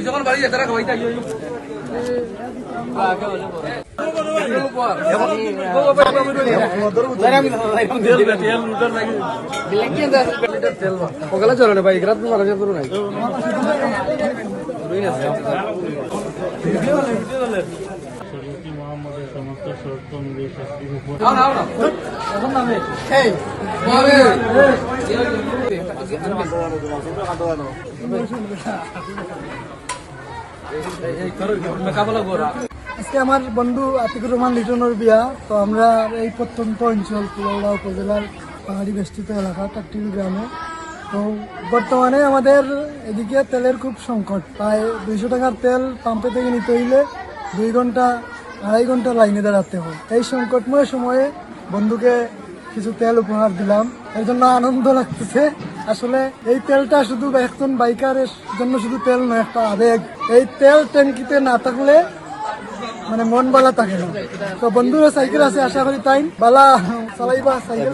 যখন বাড়ি যায় তারা খাওয়াইতে আইও ওগুলা চলে না ভাই রাত মারা যাবে নাই সমস্ত শর্ত অনুযায়ী শাস্তি আজকে আমার বন্ধু আতিকুর রহমান লিটনের বিয়া। তো আমরা এই প্রত্যন্ত অঞ্চল কুলাউড়া উপজেলার পাহাড়ি বেষ্টিত এলাকা টাট্টিল গ্রামে। তো বর্তমানে আমাদের এদিকে তেলের খুব সংকট, প্রায় 200 টাকার তেল পাম্পে থেকে নিতে হইলে 2 ঘন্টা 2.5 ঘন্টা লাইনে দাঁড়াতে হয়। এই সংকটময় সময়ে বন্ধুকে কিছু তেল উপহার দিলাম, এর জন্য আনন্দ লাগতেছে। আসলে এই তেলটা শুধু একজন বাইকারের জন্য শুধু তেল নয়, একটা আবেগ। এই তেল ট্যাঙ্কিতে না থাকলে মানে মন বালা থাকে না। তো বন্ধুরা সাইকেল আছে, আশা করি তাই বালা চালাইবা সাইকেল।